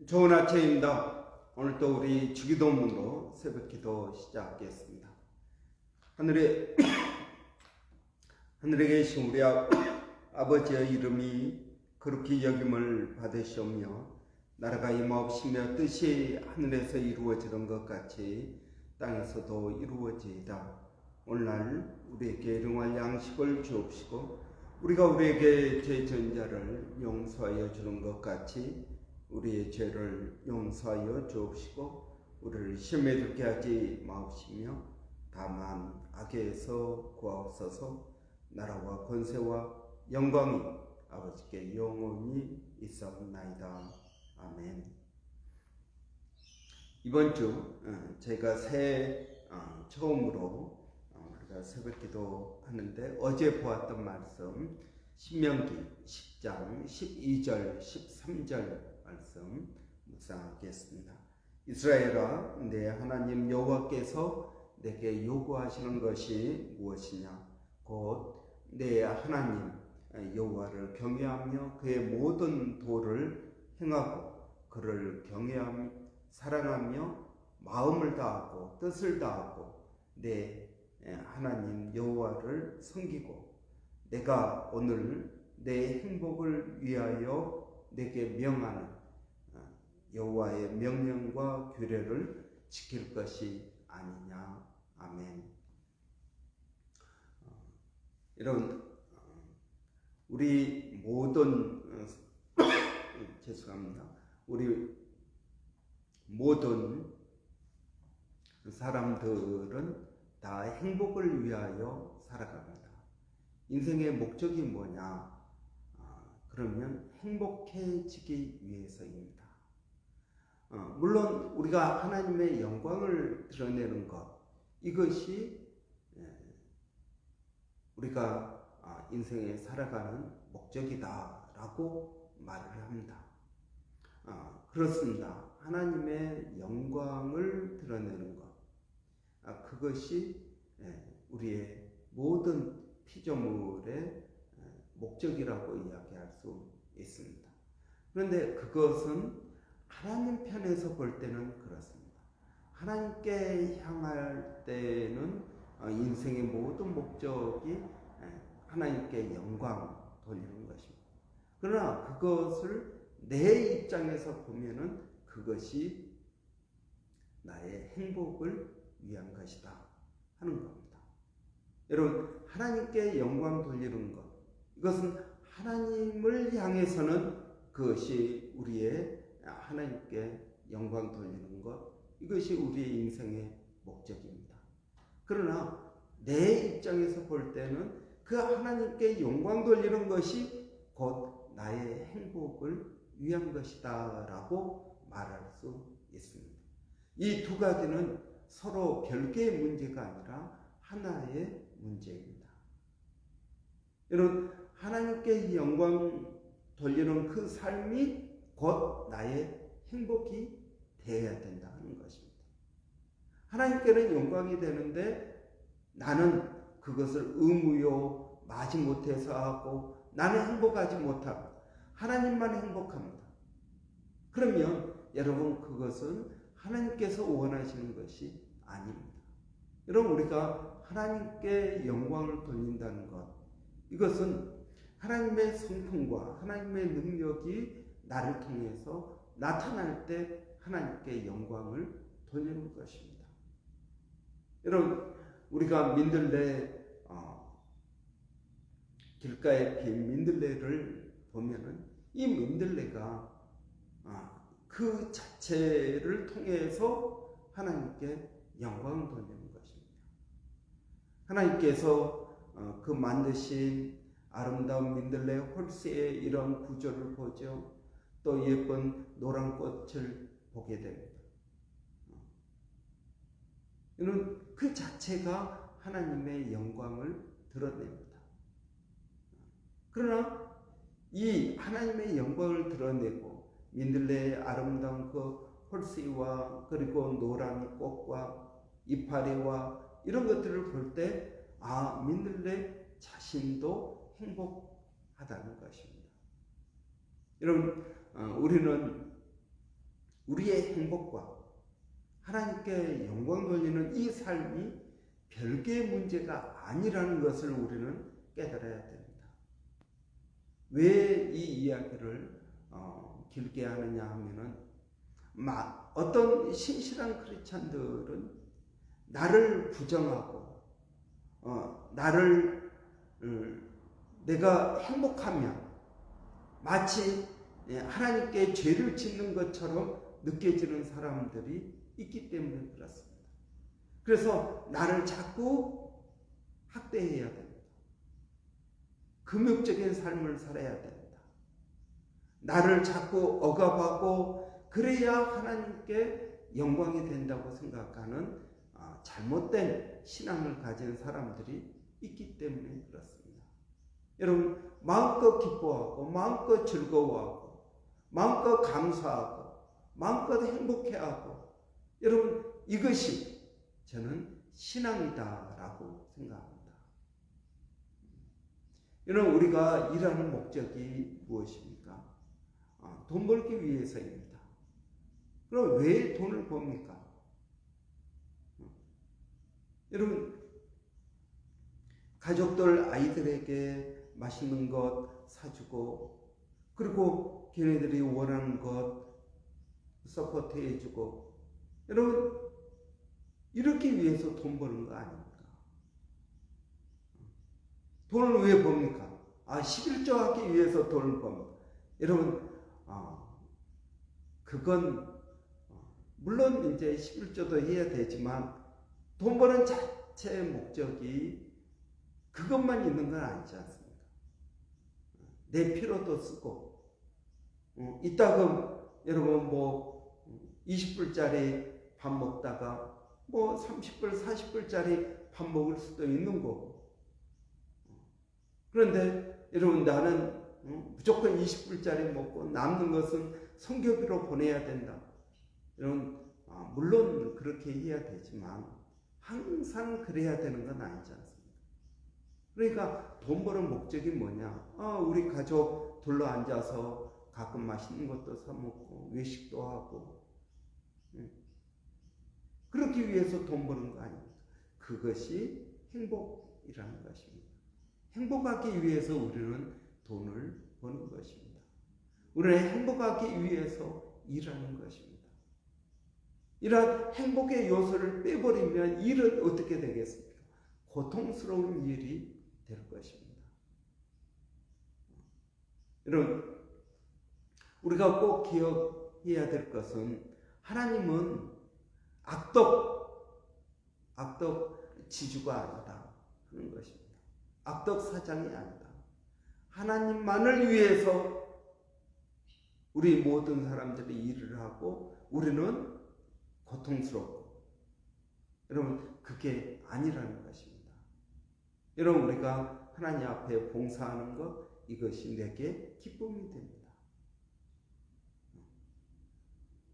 좋은 아침입니다. 오늘 또 우리 주기도문으로 새벽기도 시작하겠습니다. 하늘에 계신 우리 아버지의 이름이 거룩히 여김을 받으시오며 나라가 임하옵시며 뜻이 하늘에서 이루어지는 것 같이 땅에서도 이루어지이다. 오늘날 우리에게 일용할 양식을 주옵시고 우리가 우리에게 죄 지은 자를 용서하여 주는 것 같이 우리의 죄를 용서하여 주옵시고 우리를 시험에 들게 하지 마옵시며 다만 악에서 구하옵소서. 나라와 권세와 영광이 아버지께 영원히 있사옵나이다. 아멘. 이번 주 제가 새해 처음으로 우리가 새벽기도 하는데 어제 보았던 말씀 신명기 10장 12절 13절 말씀 묵상하겠습니다. 이스라엘아, 내 하나님 여호와께서 내게 요구하시는 것이 무엇이냐? 곧 내 하나님 여호와를 경외하며 그의 모든 도를 행하고 그를 경외하며 사랑하며 마음을 다하고 뜻을 다하고 내 하나님 여호와를 섬기고 내가 오늘 내 행복을 위하여 내게 명하는 여호와의 명령과 규례를 지킬 것이 아니냐. 아멘. 여러분, 우리 모든 죄송합니다. 우리 모든 사람들은 다 행복을 위하여 살아갑니다. 인생의 목적이 뭐냐? 그러면 행복해지기 위해서입니다. 물론 우리가 하나님의 영광을 드러내는 것, 이것이 우리가 인생에 살아가는 목적이다라고 말을 합니다. 그렇습니다. 하나님의 영광을 드러내는 것, 그것이 우리의 모든 피조물의 목적이라고 이야기할 수 있습니다. 그런데 그것은 하나님 편에서 볼 때는 그렇습니다. 하나님께 향할 때는 인생의 모든 목적이 하나님께 영광 돌리는 것입니다. 그러나 그것을 내 입장에서 보면은 그것이 나의 행복을 위한 것이다 하는 겁니다. 여러분, 하나님께 영광 돌리는 것, 이것은 하나님을 향해서는 그것이 우리의 하나님께 영광 돌리는 것, 이것이 우리의 인생의 목적입니다. 그러나 내 입장에서 볼 때는 그 하나님께 영광 돌리는 것이 곧 나의 행복을 위한 것이다 라고 말할 수 있습니다. 이 두 가지는 서로 별개의 문제가 아니라 하나의 문제입니다. 여러분, 하나님께 영광 돌리는 그 삶이 곧 나의 행복이 되어야 된다는 것입니다. 하나님께는 영광이 되는데 나는 그것을 의무요 마지못해서 하고 나는 행복하지 못하고 하나님만 행복합니다. 그러면 여러분, 그것은 하나님께서 원하시는 것이 아닙니다. 여러분, 우리가 하나님께 영광을 돌린다는 것, 이것은 하나님의 성품과 하나님의 능력이 나를 통해서 나타날 때 하나님께 영광을 돌리는 것입니다. 여러분, 우리가 민들레 길가에 핀 민들레를 보면은 이 민들레가 그 자체를 통해서 하나님께 영광을 돌리는 것입니다. 하나님께서 그 만드신 아름다운 민들레 홀씨의 이런 구조를 보죠. 또 예쁜 노란 꽃을 보게 됩니다. 이는 그 자체가 하나님의 영광을 드러냅니다. 그러나 이 하나님의 영광을 드러내고 민들레의 아름다운 그 홀씨와 그리고 노란 꽃과 이파리와 이런 것들을 볼 때 민들레 자신도 행복하다는 것입니다. 여러분, 우리는 우리의 행복과 하나님께 영광 돌리는 이 삶이 별개의 문제가 아니라는 것을 우리는 깨달아야 됩니다. 왜 이 이야기를 길게 하느냐 하면은 어떤 신실한 크리스찬들은 나를 부정하고 나를 내가 행복하면 마치 하나님께 죄를 짓는 것처럼 느껴지는 사람들이 있기 때문에 그렇습니다. 그래서 나를 자꾸 학대해야 됩니다. 금욕적인 삶을 살아야 됩니다. 나를 자꾸 억압하고 그래야 하나님께 영광이 된다고 생각하는 잘못된 신앙을 가진 사람들이 있기 때문에 그렇습니다. 여러분, 마음껏 기뻐하고 마음껏 즐거워하고 마음껏 감사하고 마음껏 행복해하고, 여러분, 이것이 저는 신앙이다라고 생각합니다. 여러분, 우리가 일하는 목적이 무엇입니까? 돈 벌기 위해서입니다. 그럼 왜 돈을 법니까? 여러분, 가족들 아이들에게 맛있는 것 사주고, 그리고 걔네들이 원하는 것 서포트 해주고, 여러분, 이렇게 위해서 돈 버는 거 아닙니까? 돈을 왜 법니까? 11조 하기 위해서 돈을 법니다. 여러분, 그건 물론 이제 11조도 해야 되지만 돈 버는 자체의 목적이 그것만 있는 건 아니지 않습니까? 내 필요도 쓰고, 이따금 여러분 20불짜리 밥 먹다가 30불, 40불짜리 밥 먹을 수도 있는 거고. 그런데 여러분, 나는 무조건 20불짜리 먹고 남는 것은 성교비로 보내야 된다. 여러분, 물론 그렇게 해야 되지만 항상 그래야 되는 건 아니지 않습니까? 그러니까 돈 버는 목적이 뭐냐? 우리 가족 둘러 앉아서 가끔 맛있는 것도 사 먹고 외식도 하고, 그렇기 위해서 돈 버는 거 아닙니까? 그것이 행복이라는 것입니다. 행복하기 위해서 우리는 돈을 버는 것입니다. 우리는 행복하기 위해서 일하는 것입니다. 이러한 행복의 요소를 빼버리면 일은 어떻게 되겠습니까? 고통스러운 일이 될 것입니다. 여러분, 우리가 꼭 기억해야 될 것은 하나님은 악덕 지주가 아니다 하는 것입니다. 악덕 사장이 아니다. 하나님만을 위해서 우리 모든 사람들이 일을 하고 우리는 고통스럽고, 여러분, 그게 아니라는 것입니다. 여러분, 우리가 하나님 앞에 봉사하는 것, 이것이 내게 기쁨이 됩니다.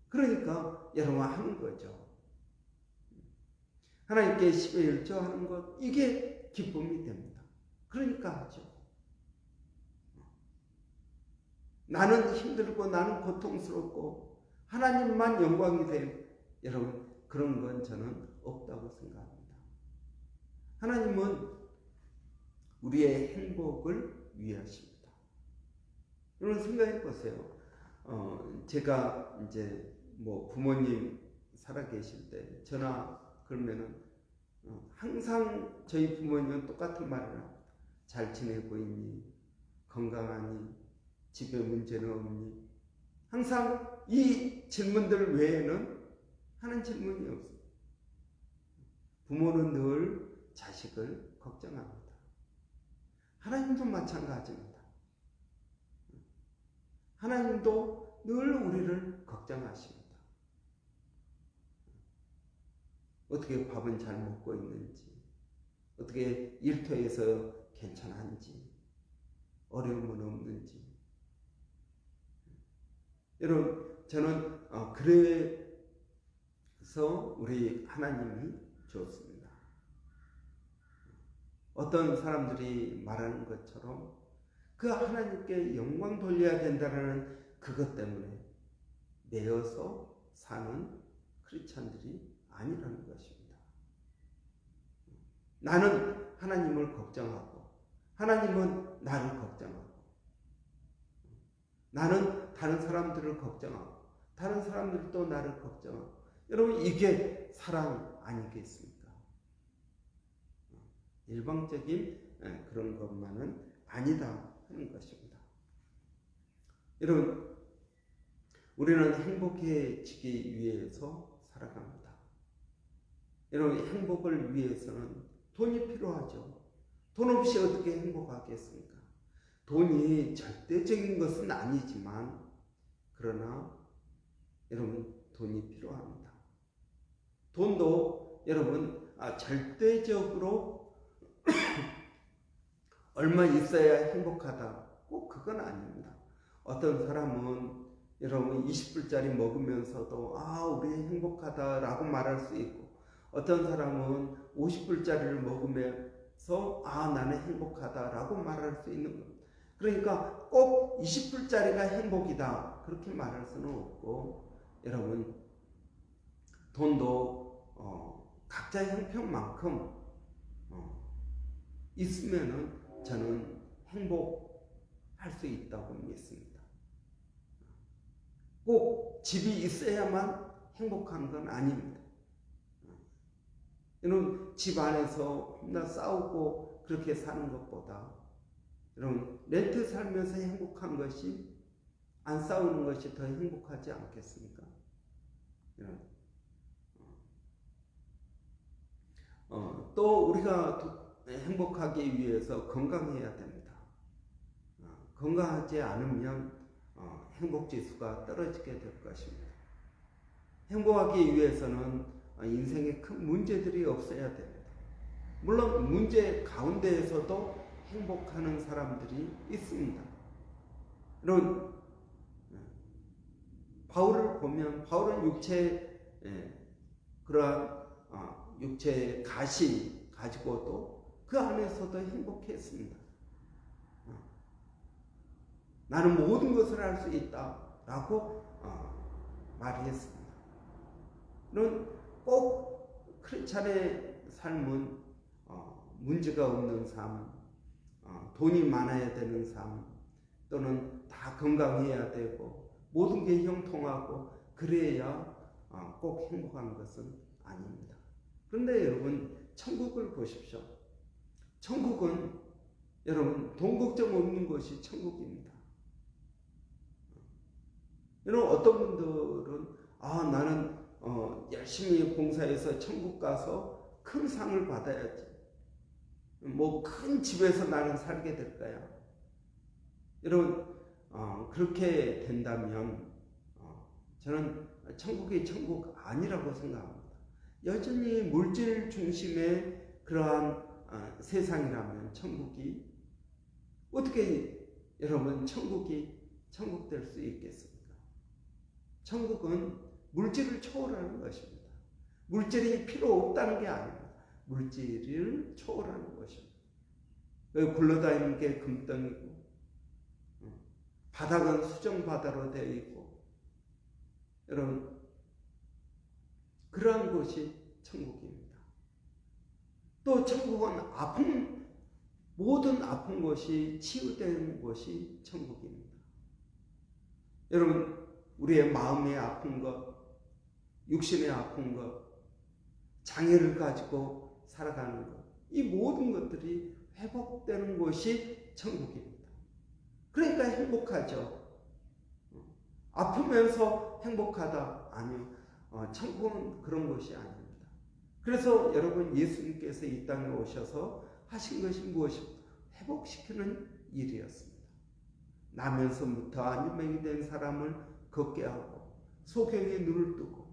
그러니까 여러분 하는 거죠. 하나님께 10의 1조 하는 것, 이게 기쁨이 됩니다. 그러니까 하죠. 나는 힘들고 나는 고통스럽고 하나님만 영광이 될, 여러분, 그런 건 저는 없다고 생각합니다. 하나님은 우리의 행복을 위하십니다. 여러분 생각해 보세요. 제가 이제 부모님 살아계실 때 전화 그러면은 항상 저희 부모님은 똑같은 말을 합니다. 잘 지내고 있니? 건강하니? 집에 문제는 없니? 항상 이 질문들 외에는 하는 질문이 없어요. 부모는 늘 자식을 걱정합니다. 하나님도 마찬가지입니다. 하나님도 늘 우리를 걱정하십니다. 어떻게 밥은 잘 먹고 있는지, 어떻게 일터에서 괜찮은지, 어려움은 없는지. 여러분, 저는 그래서 우리 하나님이 좋습니다. 어떤 사람들이 말하는 것처럼 그 하나님께 영광 돌려야 된다는 그것 때문에 매여서 사는 크리스찬들이 아니라는 것입니다. 나는 하나님을 걱정하고 하나님은 나를 걱정하고 나는 다른 사람들을 걱정하고 다른 사람들도 나를 걱정하고 여러분 이게 사랑 아니겠습니까? 일방적인 그런 것만은 아니다 하는 것입니다. 여러분 우리는 행복해지기 위해서 살아갑니다. 여러분 행복을 위해서는 돈이 필요하죠. 돈 없이 어떻게 행복하겠습니까? 돈이 절대적인 것은 아니지만 그러나 여러분 돈이 필요합니다. 돈도 여러분 절대적으로 얼마 있어야 행복하다 꼭 그건 아닙니다. 어떤 사람은 여러분 20불짜리 먹으면서도 우리 행복하다라고 말할 수 있고 어떤 사람은 50불짜리를 먹으면서 나는 행복하다라고 말할 수 있는 겁니다. 그러니까 꼭 20불짜리가 행복이다 그렇게 말할 수는 없고 여러분 돈도 각자의 형편만큼 있으면은 저는 행복할 수 있다고 믿습니다. 꼭 집이 있어야만 행복한 건 아닙니다. 여러분 집 안에서 혼자 싸우고 그렇게 사는 것보다 여러분 렌트 살면서 행복한 것이 안 싸우는 것이 더 행복하지 않겠습니까? 또 우리가 행복하기 위해서 건강해야 됩니다. 건강하지 않으면 행복지수가 떨어지게 될 것입니다. 행복하기 위해서는 인생에 큰 문제들이 없어야 됩니다. 물론 문제 가운데에서도 행복하는 사람들이 있습니다. 여러분 바울을 보면 바울은 육체의 그러한 육체의 가시 가지고도 그 안에서도 행복했습니다. 나는 모든 것을 할 수 있다라고 말했습니다. 꼭 크리스찬의 삶은 문제가 없는 삶, 돈이 많아야 되는 삶, 또는 다 건강해야 되고 모든 게 형통하고 그래야 꼭 행복한 것은 아닙니다. 그런데 여러분 천국을 보십시오. 천국은 여러분 돈 걱정 없는 것이 천국입니다. 여러분 어떤 분들은 나는 열심히 봉사해서 천국 가서 큰 상을 받아야지. 큰 집에서 나는 살게 될 거야. 여러분 그렇게 된다면 저는 천국이 천국 아니라고 생각합니다. 여전히 물질 중심의 그러한 세상이라면 천국이 어떻게 여러분 천국이 천국 될 수 있겠습니까? 천국은 물질을 초월하는 것입니다. 물질이 필요 없다는 게 아닙니다. 물질을 초월하는 것입니다. 굴러다니는 게 금덩이고 바닥은 수정바다로 되어 있고 여러분 그러한 곳이 천국입니다. 또 천국은 모든 아픈 것이 치유되는 곳이 천국입니다. 여러분 우리의 마음의 아픈 것, 육신의 아픈 것, 장애를 가지고 살아가는 것, 이 모든 것들이 회복되는 곳이 천국입니다. 그러니까 행복하죠. 아프면서 행복하다? 아니요. 천국은 그런 것이 아닙니다. 그래서 여러분 예수님께서 이 땅에 오셔서 하신 것이 무엇입니까? 회복시키는 일이었습니다. 나면서부터 안진병이 된 사람을 걷게 하고 소경이 눈을 뜨고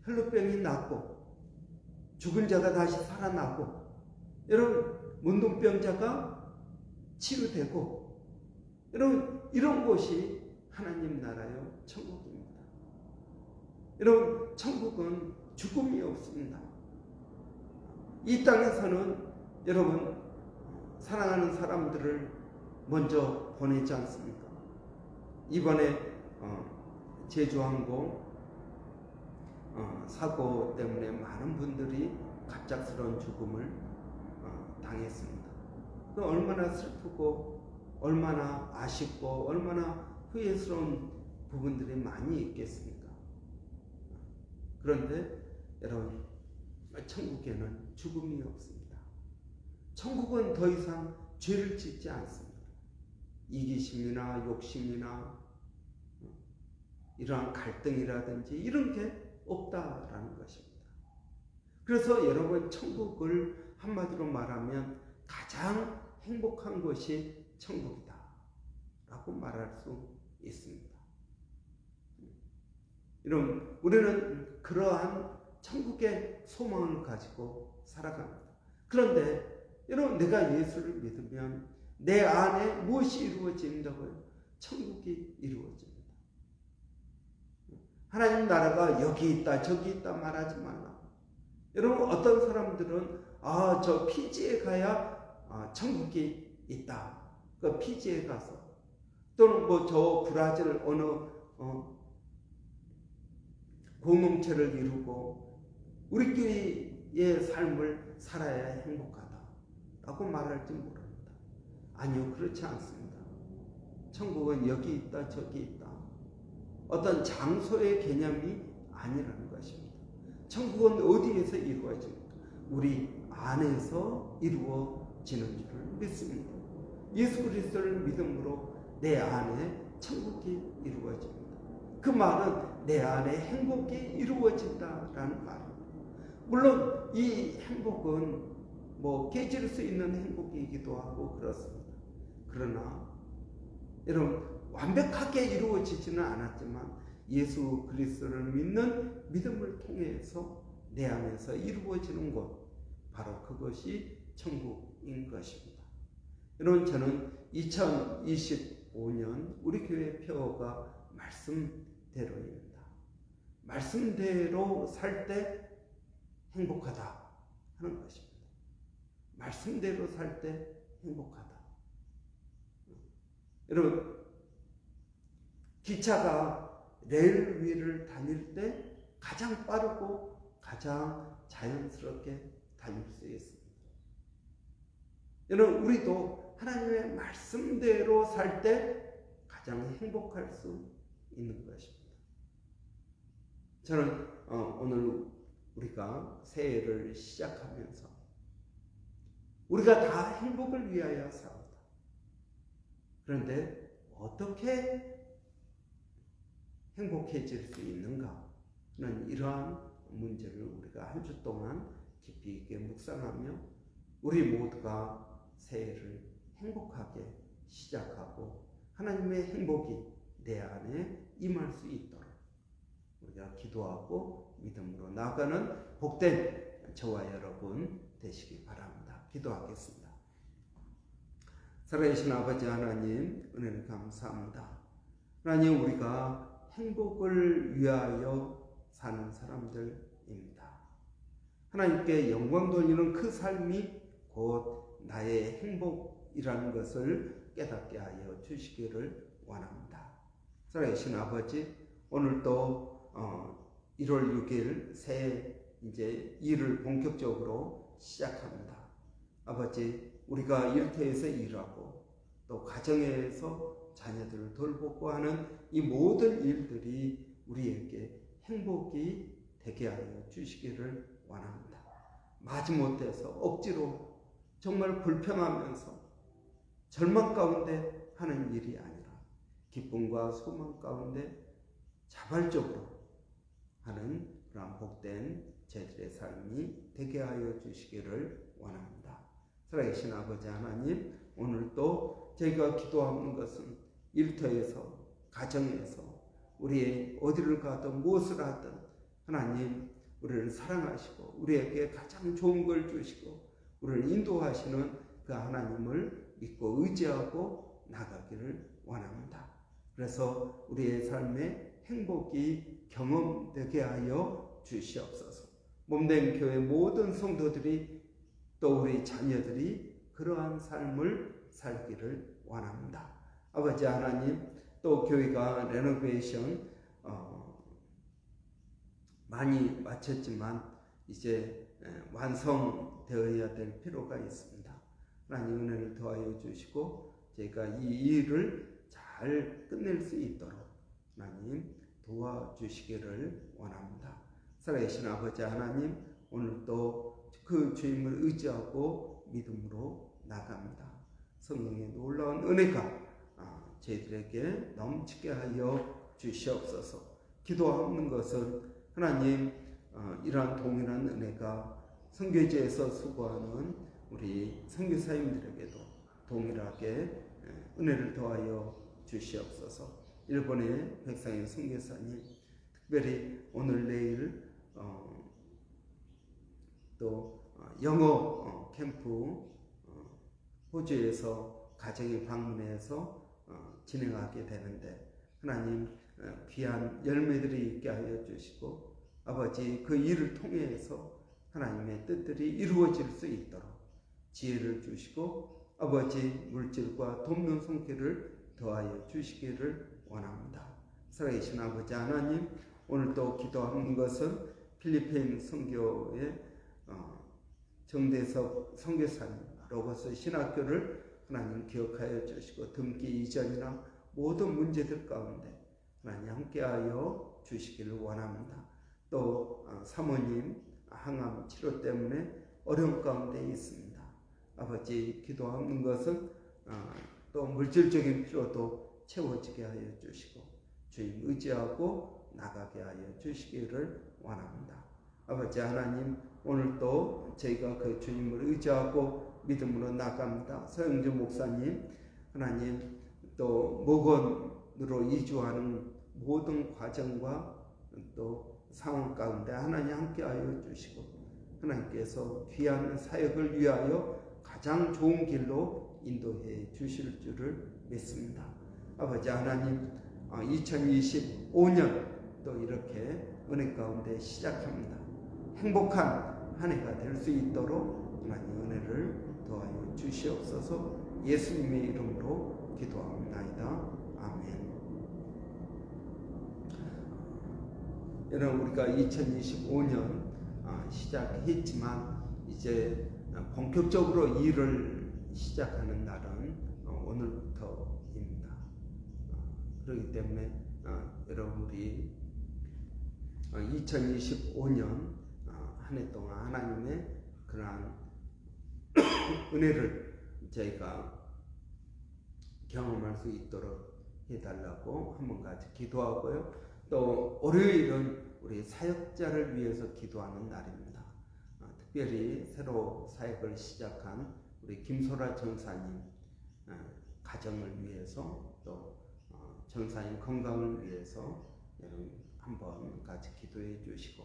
혈루병이 낫고 죽은 자가 다시 살아나고 여러분 문둥병자가 치유되고 여러분 이런 곳이 하나님 나라요 천국입니다. 여러분 천국은 죽음이 없습니다. 이 땅에서는 여러분 사랑하는 사람들을 먼저 보내지 않습니까? 이번에 제주항공 사고 때문에 많은 분들이 갑작스러운 죽음을 당했습니다. 그 얼마나 슬프고 얼마나 아쉽고 얼마나 후회스러운 부분들이 많이 있겠습니까? 그런데 여러분, 천국에는 죽음이 없습니다. 천국은 더 이상 죄를 짓지 않습니다. 이기심이나 욕심이나 이러한 갈등이라든지 이런 게 없다라는 것입니다. 그래서 여러분, 천국을 한마디로 말하면 가장 행복한 것이 천국이다 라고 말할 수 있습니다. 여러분, 우리는 그러한 천국의 소망을 가지고 살아갑니다. 그런데 여러분, 내가 예수를 믿으면 내 안에 무엇이 이루어진다고요? 천국이 이루어집니다. 하나님 나라가 여기 있다 저기 있다 말하지 말라. 여러분, 어떤 사람들은 저 피지에 가야 천국이 있다. 그 피지에 가서, 또는 뭐 저 브라질 어느 공동체를 이루고 우리끼리의 삶을 살아야 행복하다라고 말할지 모릅니다. 아니요, 그렇지 않습니다. 천국은 여기 있다 저기 있다, 어떤 장소의 개념이 아니라는 것입니다. 천국은 어디에서 이루어집니까? 우리 안에서 이루어지는 줄을 믿습니다. 예수 그리스도를 믿음으로 내 안에 천국이 이루어집니다. 그 말은 내 안에 행복이 이루어진다라는 말입니다. 물론 이 행복은 뭐 깨질 수 있는 행복이기도 하고 그렇습니다. 그러나 여러분, 완벽하게 이루어지지는 않았지만 예수 그리스도를 믿는 믿음을 통해서 내 안에서 이루어지는 것, 바로 그것이 천국인 것입니다. 여러분, 저는 2025년 우리 교회 표어가 말씀대로입니다. 말씀대로 살 때 행복하다 하는 것입니다. 말씀대로 살 때 행복하다. 여러분, 기차가 레일 위를 달릴 때 가장 빠르고 가장 자연스럽게 달릴 수 있습니다. 여러분, 우리도 하나님의 말씀대로 살 때 가장 행복할 수 있는 것입니다. 저는 오늘 우리가 새해를 시작하면서 우리가 다 행복을 위하여 싸우다. 그런데 어떻게 행복해질 수 있는가 하는 이러한 문제를 우리가 한 주 동안 깊이 있게 묵상하며 우리 모두가 새해를 행복하게 시작하고 하나님의 행복이 내 안에 임할 수 있도록 우리가 기도하고 믿음으로 나아가는 복된 저와 여러분 되시기 바랍니다. 기도하겠습니다. 살아계신 아버지 하나님, 은혜를 감사합니다. 하나님, 우리가 행복을 위하여 사는 사람들입니다. 하나님께 영광 돌리는 그 삶이 곧 나의 행복이라는 것을 깨닫게 하여 주시기를 원합니다. 살아계신 아버지, 오늘도 1월 6일 새해 이제 일을 본격적으로 시작합니다. 아버지, 우리가 일터에서 일하고 또 가정에서 자녀들을 돌보고 하는 이 모든 일들이 우리에게 행복이 되게 하여 주시기를 원합니다. 마지못해서 억지로 정말 불평하면서 절망 가운데 하는 일이 아니라 기쁨과 소망 가운데 자발적으로 하는 그런 복된 저희들의 삶이 되게 하여 주시기를 원합니다. 살아계신 아버지 하나님, 오늘도 저희가 기도하는 것은 일터에서, 가정에서, 우리의 어디를 가든 무엇을 하든 하나님, 우리를 사랑하시고 우리에게 가장 좋은 걸 주시고 우리를 인도하시는 그 하나님을 믿고 의지하고 나가기를 원합니다. 그래서 우리의 삶에 행복이 경험되게 하여 주시옵소서. 몸된 교회 모든 성도들이 또 우리 자녀들이 그러한 삶을 살기를 원합니다. 아버지 하나님, 또 교회가 레노베이션 많이 마쳤지만 이제 완성되어야 될 필요가 있습니다. 하나님 은혜를 더하여 주시고 저희가 이 일을 잘 끝낼 수 있도록 하나님 도와주시기를 원합니다. 살아계신 아버지 하나님, 오늘도 그 주임을 의지하고 믿음으로 나갑니다. 성령의 놀라운 은혜가 저희들에게 넘치게 하여 주시옵소서. 기도하는 것은 하나님 이러한 동일한 은혜가 선교지에서 수고하는 우리 선교사님들에게도 동일하게 은혜를 더하여 주시옵소서. 일본의 백상현 선교사님, 특별히 오늘 내일 또 영어 캠프 호주에서 가정에 방문해서 진행하게 되는데 하나님 귀한 열매들이 있게 하여 주시고 아버지 그 일을 통해서 하나님의 뜻들이 이루어질 수 있도록 지혜를 주시고 아버지 물질과 돕는 손길을 더하여 주시기를 원합니다. 살아계신 아버지 하나님, 오늘도 기도하는 것은 필리핀 선교의 정대석 선교사님 로고스 신학교를 하나님 기억하여 주시고 등기 이전이나 모든 문제들 가운데 하나님 함께하여 주시기를 원합니다. 또 사모님 항암 치료 때문에 어려움 가운데 있습니다. 아버지 기도하는 것은 또 물질적인 필요도 채워지게 하여 주시고 주님 의지하고 나가게 하여 주시기를 원합니다. 아버지 하나님, 오늘도 저희가 그 주님을 의지하고 믿음으로 나갑니다. 서영주 목사님, 하나님 또 목원으로 이주하는 모든 과정과 또 상황 가운데 하나님 함께하여 주시고 하나님께서 귀한 사역을 위하여 가장 좋은 길로 인도해 주실 줄을 믿습니다. 아버지 하나님, 2025년 또 이렇게 은혜 가운데 시작합니다. 행복한 한 해가 될 수 있도록 하나님 은혜를 더하여 주시옵소서. 예수님의 이름으로 기도합니다. 아멘. 여러분, 우리가 2025년 시작했지만 이제 본격적으로 일을 시작하는 날은 오늘부터입니다. 그렇기 때문에 여러분 우리 2025년 한 해 동안 하나님의 그러한 은혜를 저희가 경험할 수 있도록 해달라고 한번 같이 기도하고요. 또 월요일은 우리 사역자를 위해서 기도하는 날입니다. 특별히 새로 사역을 시작한 우리 김소라 전사님 가정을 위해서 또 전사님 건강을 위해서 여러분 한번 같이 기도해 주시고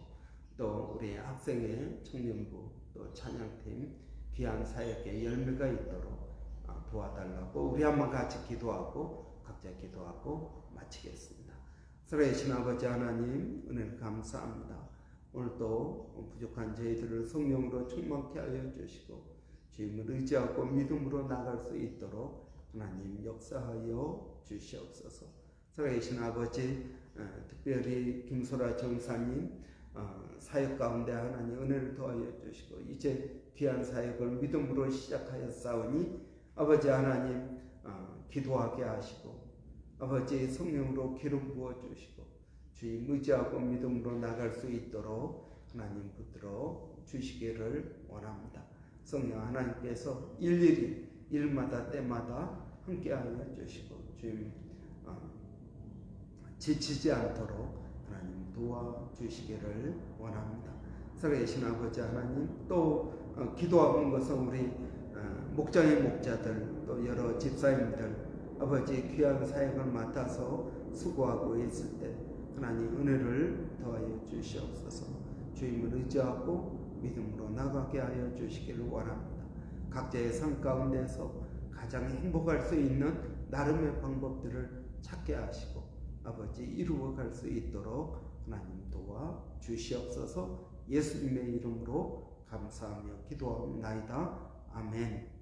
또 우리 학생회 청년부 또 찬양팀 귀한 사역에 열매가 있도록 도와달라고 우리 한번 같이 기도하고 각자 기도하고 마치겠습니다. 살아계신 아버지 하나님, 은혜를 감사합니다. 오늘도 부족한 저희들을 성령으로 충만케 하여 주시고 주님을 의지하고 믿음으로 나갈 수 있도록 하나님 역사하여 주시옵소서. 살아계신 아버지, 특별히 김소라 전사님 사역 가운데 하나님 은혜를 더하여 주시고 이제 귀한 사역을 믿음으로 시작하였사오니 아버지 하나님 기도하게 하시고 아버지 성령으로 기름 부어 주시고 주님 의지하고 믿음으로 나갈 수 있도록 하나님 붙들어 주시기를 원합니다. 성령 하나님께서 일일이 일마다 때마다 함께하여 주시고 주님 지치지 않도록 하나님 도와주시기를 원합니다. 살아계신 아버지 하나님, 또 기도하는 것은 우리 목장의 목자들 또 여러 집사님들 아버지 귀한 사역을 맡아서 수고하고 있을 때 하나님 은혜를 더하여 주시옵소서. 주님을 의지하고 믿음으로 나가게 하여 주시기를 원합니다. 각자의 삶 가운데서 가장 행복할 수 있는 나름의 방법들을 찾게 하시고 아버지 이루어갈 수 있도록 하나님 도와 주시옵소서. 예수님의 이름으로 감사하며 기도하옵나이다. 아멘.